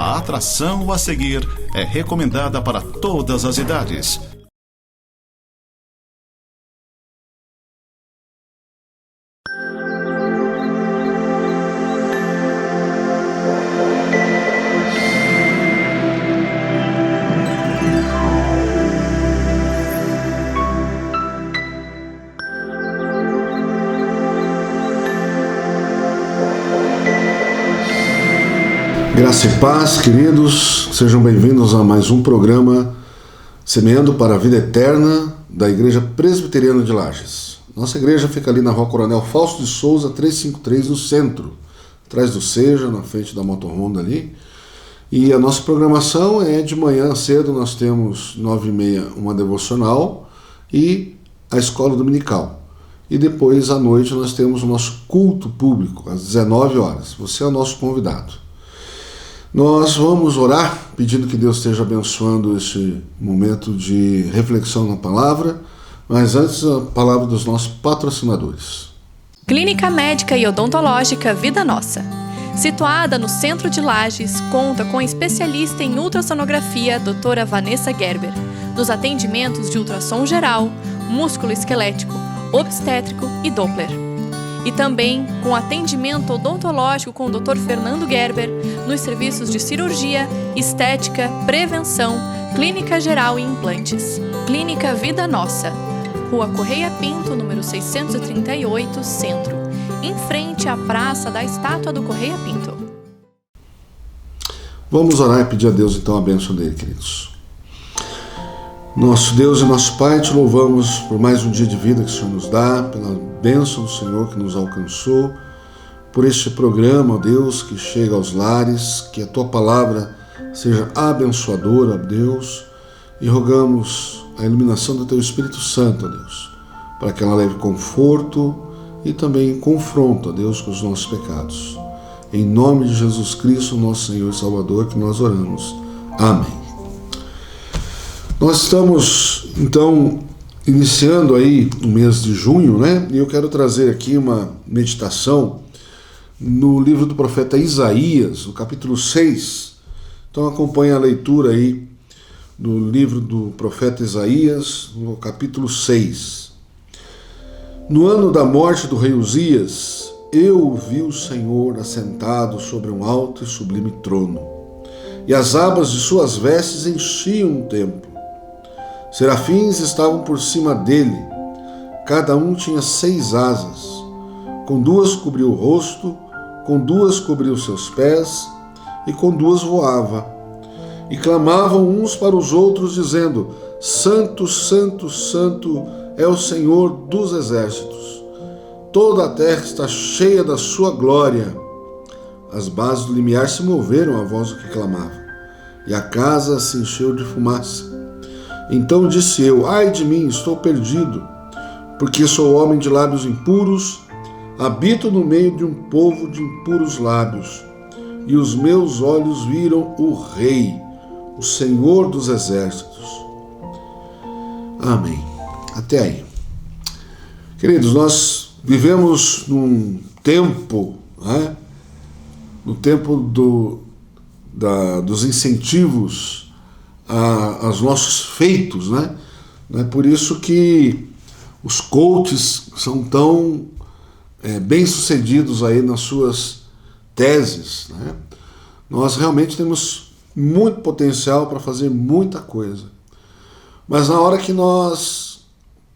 A atração a seguir é recomendada para todas as idades. Graça e paz, queridos, sejam bem-vindos a mais um programa Semeando para a Vida Eterna da Igreja Presbiteriana de Lages. Nossa igreja fica ali na Rua Coronel Fausto de Souza, 353, no centro, atrás do Seja, na frente da Moto Honda ali. E a nossa programação é de manhã cedo, nós temos 9h30 uma devocional e a escola dominical. E depois à noite nós temos o nosso culto público, às 19 horas. Você é o nosso convidado. Nós vamos orar, pedindo que Deus esteja abençoando este momento de reflexão na palavra, mas antes a palavra dos nossos patrocinadores. Clínica Médica e Odontológica Vida Nossa. Situada no centro de Lages, conta com a especialista em ultrassonografia, doutora Vanessa Gerber, nos atendimentos de ultrassom geral, músculo esquelético, obstétrico e Doppler. E também com atendimento odontológico com o Dr. Fernando Gerber, nos serviços de cirurgia, estética, prevenção, clínica geral e implantes. Clínica Vida Nossa, Rua Correia Pinto, número 638, Centro, em frente à Praça da Estátua do Correia Pinto. Vamos orar e pedir a Deus então a bênção dele, queridos. Nosso Deus e nosso Pai, te louvamos por mais um dia de vida que o Senhor nos dá, pela bênção do Senhor que nos alcançou, por este programa, ó Deus, que chega aos lares, que a Tua palavra seja abençoadora, ó Deus, e rogamos a iluminação do Teu Espírito Santo, ó Deus, para que ela leve conforto e também confronto, ó Deus, com os nossos pecados. Em nome de Jesus Cristo, nosso Senhor e Salvador, que nós oramos. Amém. Nós estamos, então, iniciando aí o mês de junho, né? E eu quero trazer aqui uma meditação no livro do profeta Isaías, no capítulo 6. Então acompanhe a leitura aí do livro do profeta Isaías, no capítulo 6. No ano da morte do rei Uzias, eu vi o Senhor assentado sobre um alto e sublime trono, e as abas de suas vestes enchiam o templo. Serafins estavam por cima dele, cada um tinha 6 asas, com 2 cobria o rosto, com 2 cobria os seus pés, e com 2 voava. E clamavam uns para os outros, dizendo: Santo, Santo, Santo é o Senhor dos exércitos. Toda a terra está cheia da sua glória. As bases do limiar se moveram à voz do que clamava, e a casa se encheu de fumaça. Então disse eu: ai de mim, estou perdido, porque sou homem de lábios impuros, habito no meio de um povo de impuros lábios, e os meus olhos viram o Rei, o Senhor dos exércitos. Amém. Até aí. Queridos, nós vivemos num tempo, né? No tempo dos incentivos aos nossos feitos, né? Não é por isso que os coaches são tão bem-sucedidos aí nas suas teses, né? Nós realmente temos muito potencial para fazer muita coisa, mas na hora que nós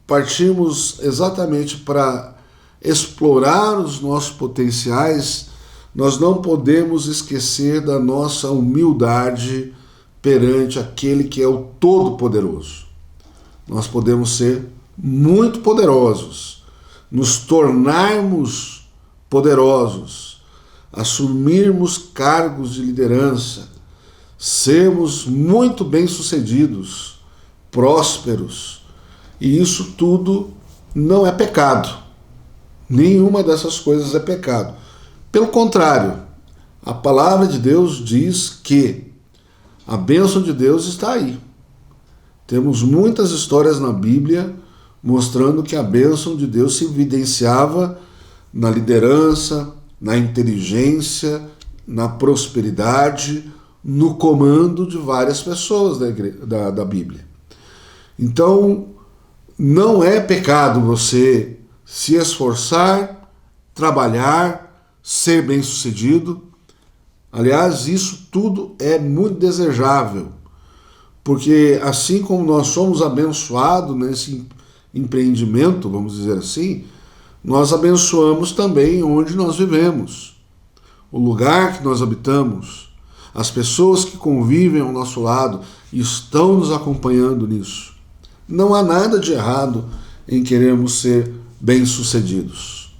partimos exatamente para explorar os nossos potenciais, nós não podemos esquecer da nossa humildade perante aquele que é o Todo-Poderoso. Nós podemos ser muito poderosos, nos tornarmos poderosos, assumirmos cargos de liderança, sermos muito bem-sucedidos, prósperos, e isso tudo não é pecado. Nenhuma dessas coisas é pecado. Pelo contrário, a palavra de Deus diz que a bênção de Deus está aí. Temos muitas histórias na Bíblia mostrando que a bênção de Deus se evidenciava na liderança, na inteligência, na prosperidade no comando de várias pessoas da Bíblia. Então, não é pecado você se esforçar, trabalhar, ser bem-sucedido. Aliás, isso tudo é muito desejável, porque assim como nós somos abençoados nesse empreendimento, vamos dizer assim, nós abençoamos também onde nós vivemos, o lugar que nós habitamos, as pessoas que convivem ao nosso lado e estão nos acompanhando nisso. Não há nada de errado em querermos ser bem-sucedidos.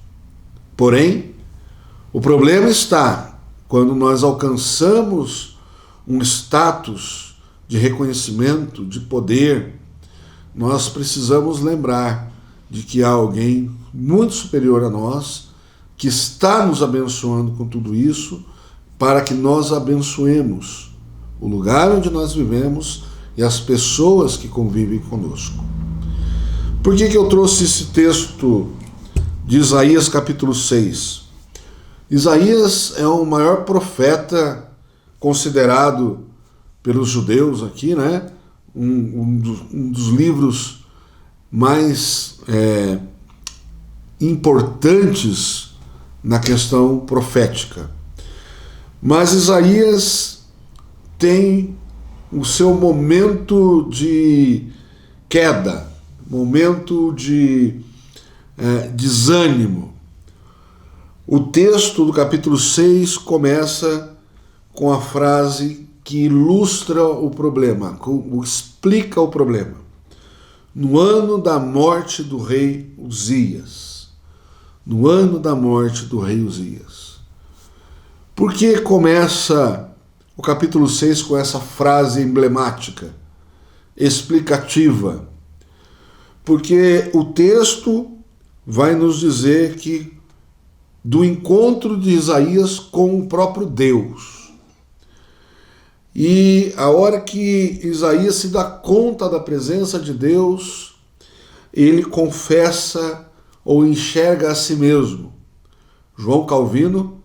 Porém, o problema está quando nós alcançamos um status de reconhecimento, de poder. Nós precisamos lembrar de que há alguém muito superior a nós que está nos abençoando com tudo isso para que nós abençoemos o lugar onde nós vivemos e as pessoas que convivem conosco. Por que eu trouxe esse texto de Isaías capítulo 6? Isaías é o maior profeta considerado pelos judeus aqui, né? Um dos livros mais importantes na questão profética. Mas Isaías tem o seu momento de queda, momento de desânimo. O texto do capítulo 6 começa com a frase que ilustra o problema, explica o problema. No ano da morte do rei Uzias. No ano da morte do rei Uzias. Por que começa o capítulo 6 com essa frase emblemática, explicativa? Porque o texto vai nos dizer que do encontro de Isaías com o próprio Deus. E a hora que Isaías se dá conta da presença de Deus, ele confessa ou enxerga a si mesmo. João Calvino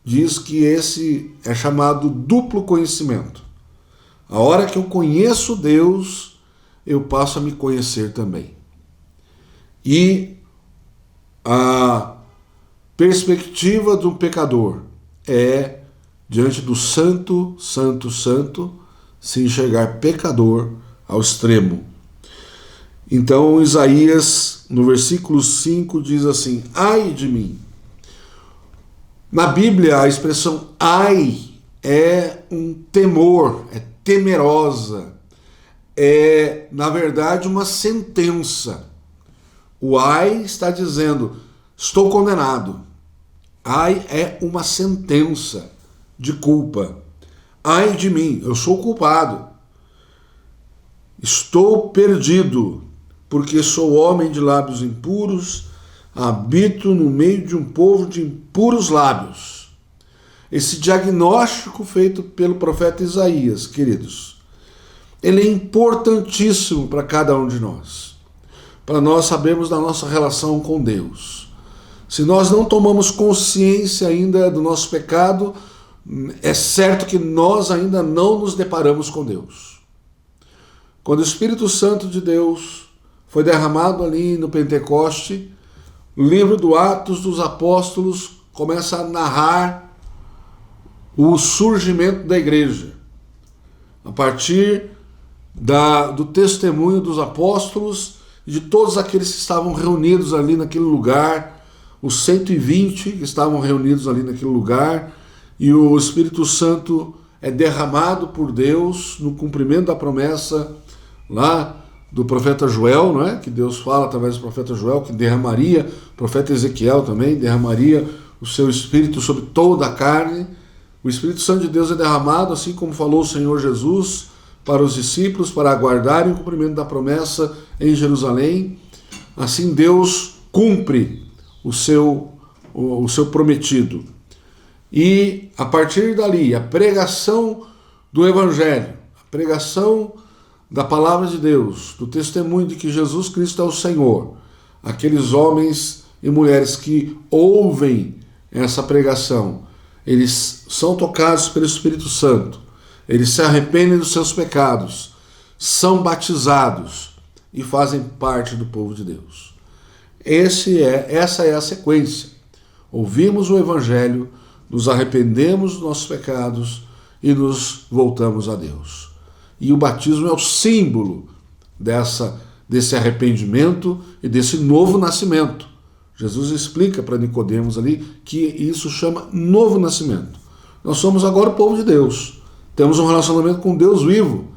diz que esse é chamado duplo conhecimento. A hora que eu conheço Deus, eu passo a me conhecer também. E a perspectiva do pecador é, diante do santo, santo, santo, se enxergar pecador ao extremo. Então Isaías, no versículo 5, diz assim: ai de mim. Na Bíblia, a expressão ai é um temor, é temerosa, é, na verdade, uma sentença. O ai está dizendo, estou condenado. Ai é uma sentença de culpa. Ai de mim, eu sou culpado. Estou perdido, porque sou homem de lábios impuros, habito no meio de um povo de impuros lábios. Esse diagnóstico feito pelo profeta Isaías, queridos, ele é importantíssimo para cada um de nós, para nós sabermos da nossa relação com Deus. Se nós não tomamos consciência ainda do nosso pecado, é certo que nós ainda não nos deparamos com Deus. Quando o Espírito Santo de Deus foi derramado ali no Pentecoste, o livro do Atos dos Apóstolos começa a narrar o surgimento da igreja. A partir do testemunho dos apóstolos e de todos aqueles que estavam reunidos ali naquele lugar, os 120 que estavam reunidos ali naquele lugar, e o Espírito Santo é derramado por Deus no cumprimento da promessa lá do profeta Joel, não é? Que Deus fala através do profeta Joel, que derramaria, o profeta Ezequiel também, derramaria o seu Espírito sobre toda a carne. O Espírito Santo de Deus é derramado, assim como falou o Senhor Jesus para os discípulos, para aguardarem o cumprimento da promessa em Jerusalém. Assim Deus cumpre o seu prometido. E a partir dali, a pregação do Evangelho, a pregação da palavra de Deus, do testemunho de que Jesus Cristo é o Senhor, aqueles homens e mulheres que ouvem essa pregação, eles são tocados pelo Espírito Santo, Eles se arrependem dos seus pecados, são batizados e fazem parte do povo de Deus. Essa é a sequência. Ouvimos o Evangelho, nos arrependemos dos nossos pecados e nos voltamos a Deus. E o batismo é o símbolo desse arrependimento e desse novo nascimento. Jesus explica para Nicodemos ali que isso chama novo nascimento. Nós somos agora o povo de Deus. Temos um relacionamento com Deus vivo.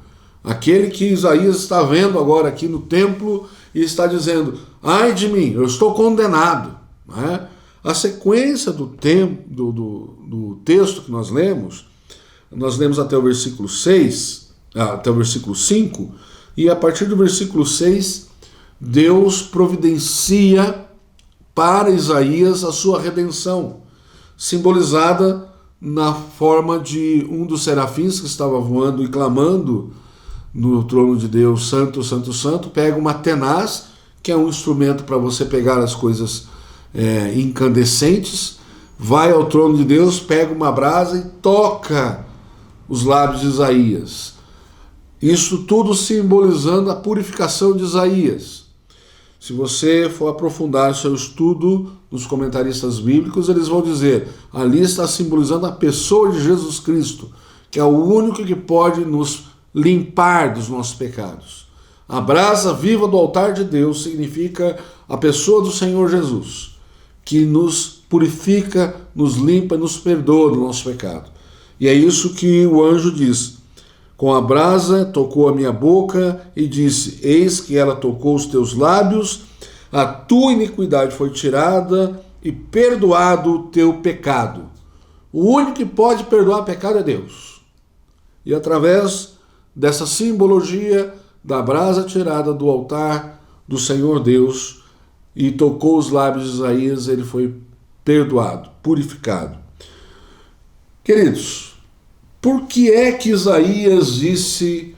Aquele que Isaías está vendo agora aqui no templo e está dizendo: ai de mim, eu estou condenado. Né? A sequência do texto que nós lemos até o versículo 6, até o versículo 5, e a partir do versículo 6, Deus providencia para Isaías a sua redenção, simbolizada na forma de um dos serafins que estava voando e clamando no trono de Deus: Santo, Santo, Santo. Pega uma tenaz, que é um instrumento para você pegar as coisas incandescentes, vai ao trono de Deus, pega uma brasa e toca os lábios de Isaías. Isso tudo simbolizando a purificação de Isaías. Se você for aprofundar seu estudo nos comentaristas bíblicos, eles vão dizer: ali está simbolizando a pessoa de Jesus Cristo, que é o único que pode nos limpar dos nossos pecados. A brasa viva do altar de Deus significa a pessoa do Senhor Jesus, que nos purifica, nos limpa e nos perdoa do nosso pecado. E é isso que o anjo diz: com a brasa tocou a minha boca e disse: eis que ela tocou os teus lábios, a tua iniquidade foi tirada e perdoado o teu pecado. O único que pode perdoar pecado é Deus. E através dessa simbologia da brasa tirada do altar do Senhor Deus e tocou os lábios de Isaías, ele foi perdoado, purificado. Queridos, por que é que Isaías disse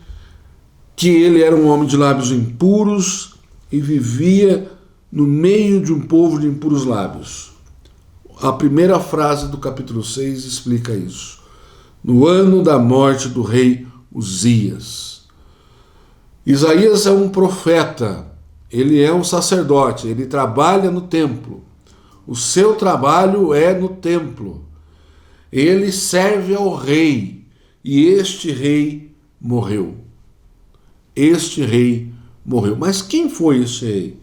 que ele era um homem de lábios impuros e vivia no meio de um povo de impuros lábios? A primeira frase do capítulo 6 explica isso. No ano da morte do rei Uzias. Isaías é um profeta, ele é um sacerdote, ele trabalha no templo. O seu trabalho é no templo. Ele serve ao rei, e este rei morreu. Este rei morreu. Mas quem foi esse rei?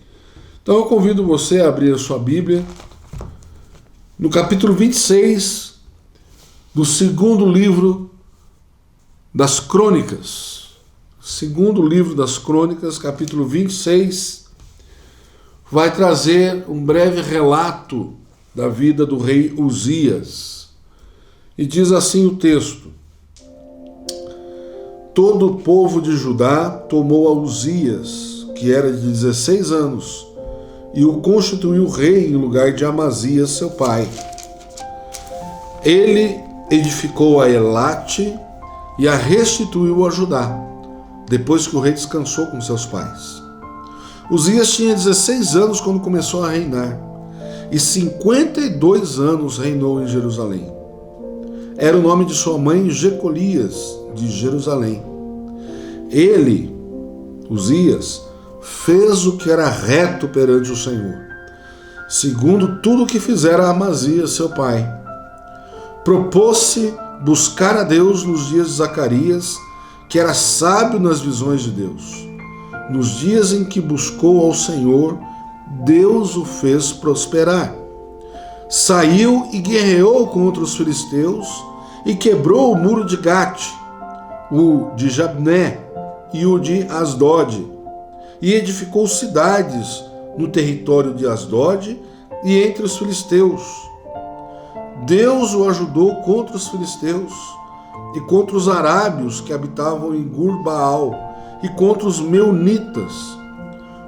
Então eu convido você a abrir a sua Bíblia no capítulo 26 do segundo livro das Crônicas. Segundo livro das Crônicas, capítulo 26, vai trazer um breve relato da vida do rei Uzias. E diz assim o texto: todo o povo de Judá tomou a Uzias, que era de 16 anos, e o constituiu rei em lugar de Amazias, seu pai. Ele edificou a Elate e a restituiu a Judá, depois que o rei descansou com seus pais. Uzias tinha 16 anos quando começou a reinar, e 52 anos reinou em Jerusalém. Era o nome de sua mãe Jecolias, de Jerusalém. Ele, Uzias, fez o que era reto perante o Senhor, segundo tudo o que fizera Amazias, seu pai. Propôs-se buscar a Deus nos dias de Zacarias, que era sábio nas visões de Deus. Nos dias em que buscou ao Senhor, Deus o fez prosperar. Saiu e guerreou contra os filisteus e quebrou o muro de Gate, o de Jabné e o de Asdod, e edificou cidades no território de Asdod e entre os filisteus. Deus o ajudou contra os filisteus e contra os arábios que habitavam em Gur-Baal e contra os meunitas.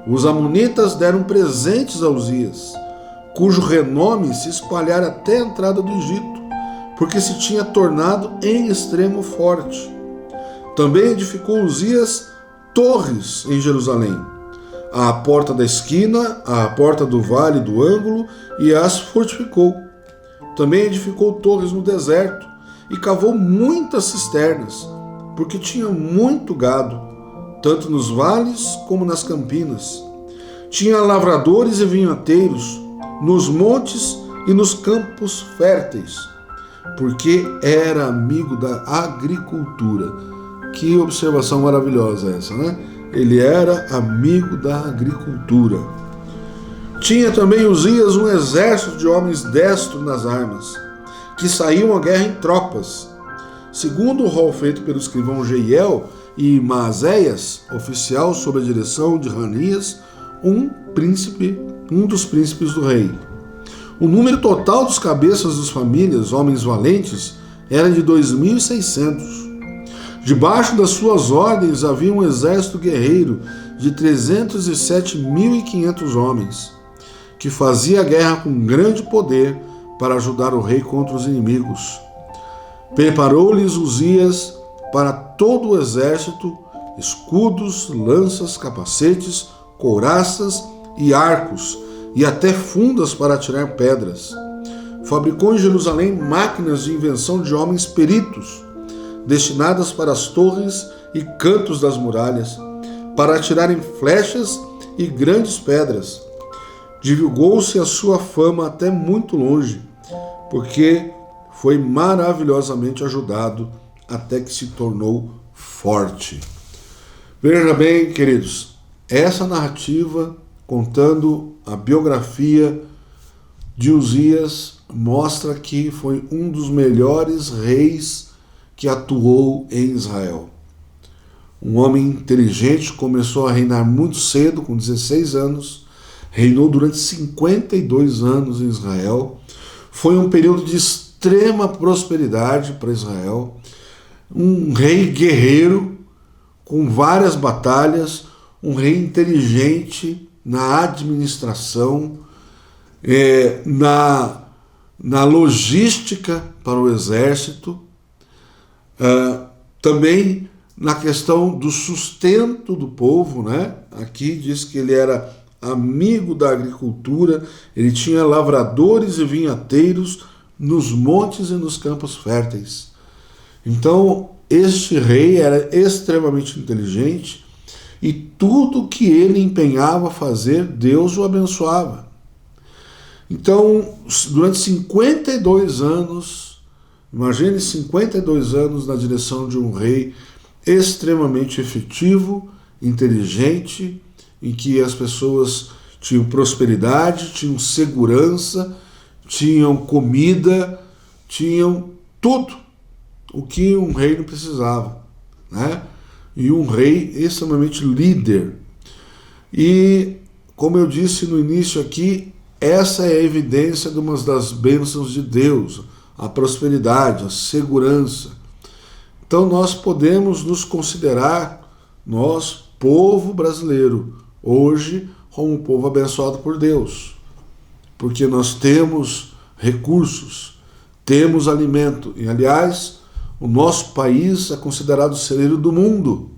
Os amonitas deram presentes a Uzias, cujo renome se espalhara até a entrada do Egito, porque se tinha tornado em extremo forte. Também edificou Uzias torres em Jerusalém, à porta da esquina, à porta do vale do ângulo, e as fortificou. Também edificou torres no deserto, e cavou muitas cisternas, porque tinha muito gado, tanto nos vales como nas campinas. Tinha lavradores e vinhateiros nos montes e nos campos férteis, porque era amigo da agricultura. Que observação maravilhosa essa, né? Ele era amigo da agricultura. Tinha também Uzias um exército de homens destros nas armas, que saíam à guerra em tropas. Segundo o rol feito pelo escrivão Jeiel e Maazéias, oficial sob a direção de Ranias, um dos príncipes do rei. O número total dos cabeças das famílias, homens valentes, era de 2.600. Debaixo das suas ordens havia um exército guerreiro de 307.500 homens, que fazia guerra com grande poder para ajudar o rei contra os inimigos. Preparou-lhes Uzias para todo o exército escudos, lanças, capacetes, couraças e arcos, e até fundas para atirar pedras. Fabricou em Jerusalém máquinas de invenção de homens peritos, destinadas para as torres e cantos das muralhas, para atirarem flechas e grandes pedras. Divulgou-se a sua fama até muito longe, porque foi maravilhosamente ajudado até que se tornou forte. Veja bem, queridos, essa narrativa contando a biografia de Uzias mostra que foi um dos melhores reis que atuou em Israel. Um homem inteligente, começou a reinar muito cedo, com 16 anos, reinou durante 52 anos em Israel. Foi um período de extrema prosperidade para Israel. Um rei guerreiro, com várias batalhas, um rei inteligente na administração, na logística para o exército, também na questão do sustento do povo, né? Aqui diz que ele era amigo da agricultura, ele tinha lavradores e vinhateiros nos montes e nos campos férteis. Então, este rei era extremamente inteligente e tudo que ele empenhava a fazer, Deus o abençoava. Então, durante 52 anos, imagine 52 anos na direção de um rei extremamente efetivo, inteligente, em que as pessoas tinham prosperidade, tinham segurança, tinham comida, tinham tudo o que um rei não precisava, né? E um rei extremamente líder. E, como eu disse no início aqui, essa é a evidência de uma das bênçãos de Deus, a prosperidade, a segurança. Então nós podemos nos considerar, nós, povo brasileiro, hoje como um povo abençoado por Deus, porque nós temos recursos, temos alimento, e aliás, o nosso país é considerado o celeiro do mundo.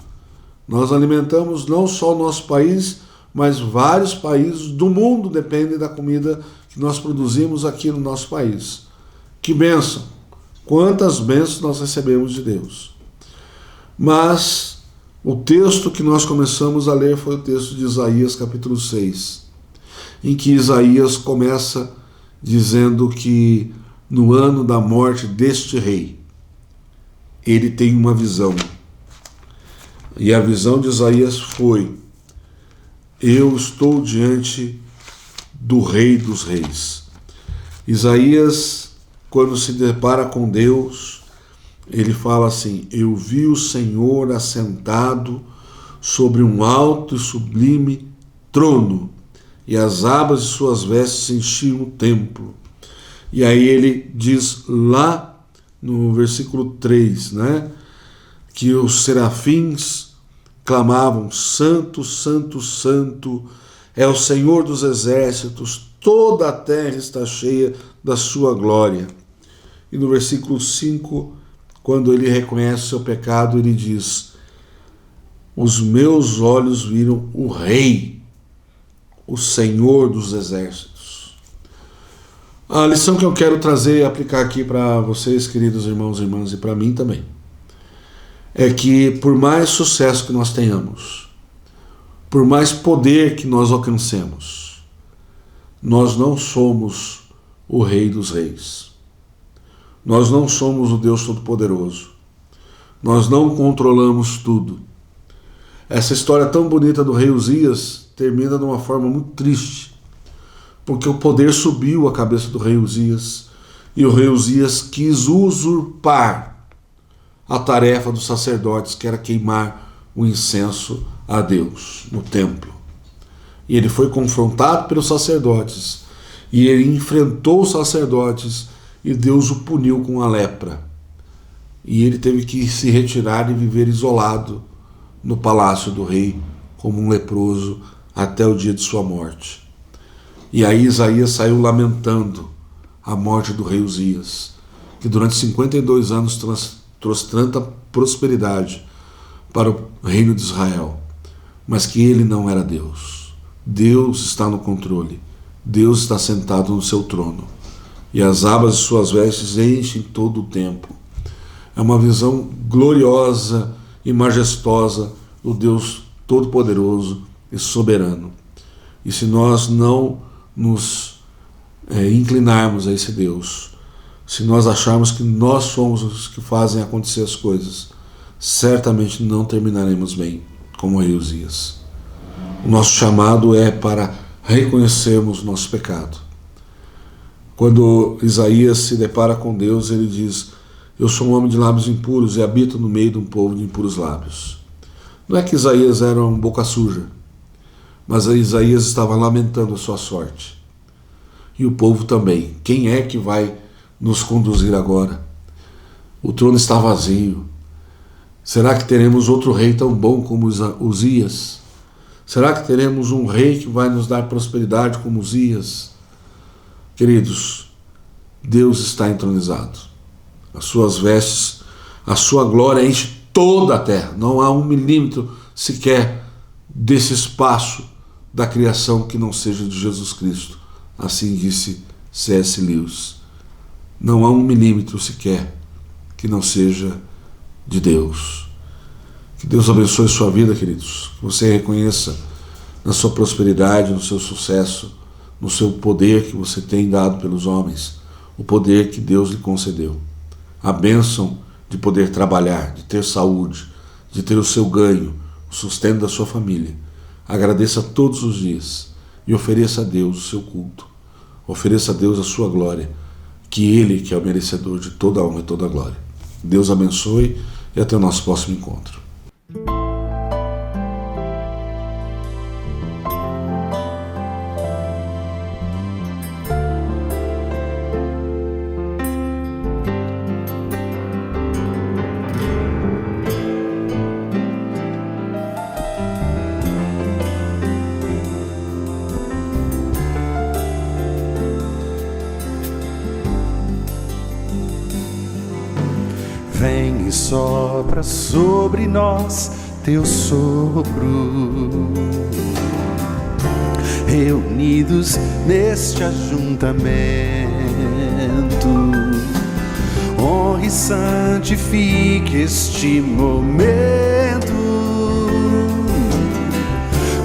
Nós alimentamos não só o nosso país, mas vários países do mundo dependem da comida que nós produzimos aqui no nosso país. Que bênção! Quantas bênçãos nós recebemos de Deus. Mas o texto que nós começamos a ler foi o texto de Isaías, capítulo 6, em que Isaías começa dizendo que no ano da morte deste rei, ele tem uma visão. E a visão de Isaías foi: eu estou diante do Rei dos Reis. Isaías, quando se depara com Deus, ele fala assim: eu vi o Senhor assentado sobre um alto e sublime trono, e as abas de suas vestes enchiam o templo. E aí ele diz lá no versículo 3, né, que os serafins clamavam: Santo, Santo, Santo é o Senhor dos exércitos, toda a terra está cheia da sua glória. E no versículo 5, quando ele reconhece o seu pecado, ele diz: os meus olhos viram o Rei, o Senhor dos exércitos. A lição que eu quero trazer e aplicar aqui para vocês, queridos irmãos e irmãs, e para mim também, é que por mais sucesso que nós tenhamos, por mais poder que nós alcancemos, nós não somos o Rei dos Reis. Nós não somos o Deus Todo-Poderoso. Nós não controlamos tudo. Essa história tão bonita do rei Uzias termina de uma forma muito triste, porque o poder subiu à cabeça do rei Uzias e o rei Uzias quis usurpar a tarefa dos sacerdotes, que era queimar o incenso a Deus no templo. E ele foi confrontado pelos sacerdotes e ele enfrentou os sacerdotes e Deus o puniu com a lepra. E ele teve que se retirar e viver isolado no palácio do rei, como um leproso, até o dia de sua morte. E aí Isaías saiu lamentando a morte do rei Uzias, que durante 52 anos trouxe tanta prosperidade para o reino de Israel, mas que ele não era Deus. Deus está no controle, Deus está sentado no seu trono, e as abas de suas vestes enchem todo o templo. É uma visão gloriosa e majestosa do Deus Todo-Poderoso e Soberano. E se nós não nos inclinarmos a esse Deus, se nós acharmos que nós somos os que fazem acontecer as coisas, certamente não terminaremos bem, como o rei Uzias. O nosso chamado é para reconhecermos nosso pecado. Quando Isaías se depara com Deus, ele diz: eu sou um homem de lábios impuros e habito no meio de um povo de impuros lábios. Não é que Isaías era um boca suja, mas Isaías estava lamentando a sua sorte. E o povo também. Quem é que vai nos conduzir agora? O trono está vazio. Será que teremos outro rei tão bom como Uzias? Será que teremos um rei que vai nos dar prosperidade como Uzias? Queridos, Deus está entronizado. As suas vestes, a sua glória enche toda a terra. Não há 1 milímetro sequer desse espaço da criação que não seja de Jesus Cristo. Assim disse C.S. Lewis. Não há 1 milímetro sequer que não seja de Deus. Que Deus abençoe sua vida, queridos. Que você reconheça na sua prosperidade, no seu sucesso, no seu poder que você tem dado pelos homens, o poder que Deus lhe concedeu. A bênção de poder trabalhar, de ter saúde, de ter o seu ganho, o sustento da sua família. Agradeça todos os dias e ofereça a Deus o seu culto. Ofereça a Deus a sua glória, que Ele que é o merecedor de toda a honra e toda a glória. Deus abençoe e até o nosso próximo encontro. Vem e sopra sobre nós teu sopro, reunidos neste ajuntamento. Honre e santifique este momento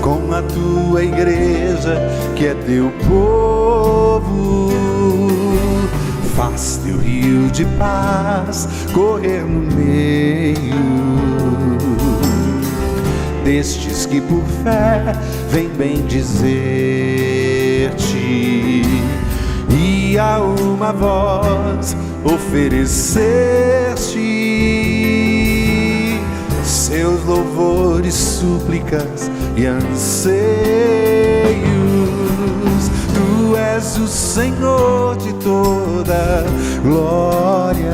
com a tua igreja, que é teu povo. Faz teu rio de paz correr no meio destes que por fé vem bendizer-te, e a uma voz oferecer-te seus louvores, súplicas e anseios. Tu és o Senhor de toda glória,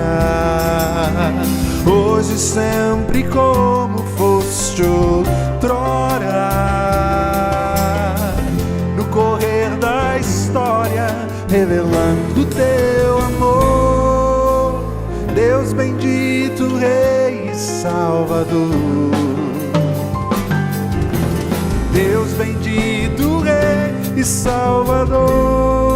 hoje e sempre, como foste outrora. No correr da história, revelando teu amor, Deus bendito, Rei e Salvador. Deus bendito, Rei e Salvador.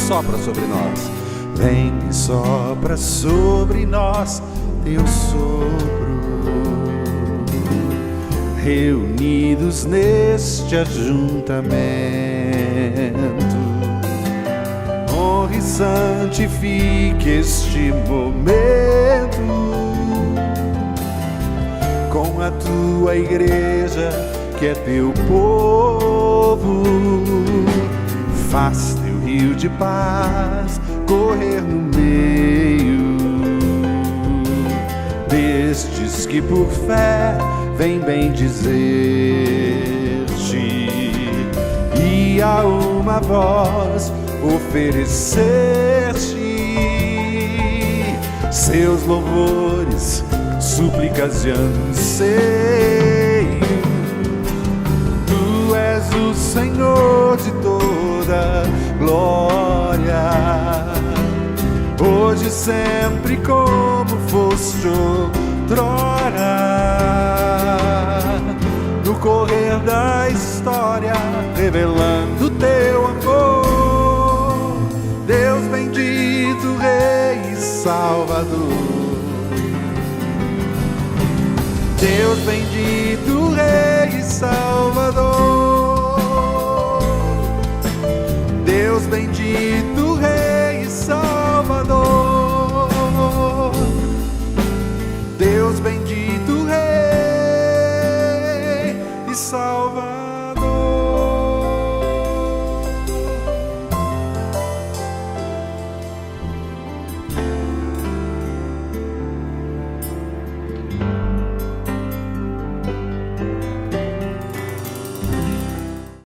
sopra sobre nós. Vem e sopra sobre nós teu sopro. Reunidos neste ajuntamento, honre e santifique este momento com a tua igreja, que é teu povo. Faz teu rio de paz correr no meio destes que por fé vem bem dizer-te, e a uma voz oferecer-te seus louvores, súplicas e anseio. Tu és o Senhor de toda glória, hoje e sempre, como foste outrora, no correr da história, revelando teu amor. Deus bendito, Rei e Salvador. Deus bendito, Rei e Salvador.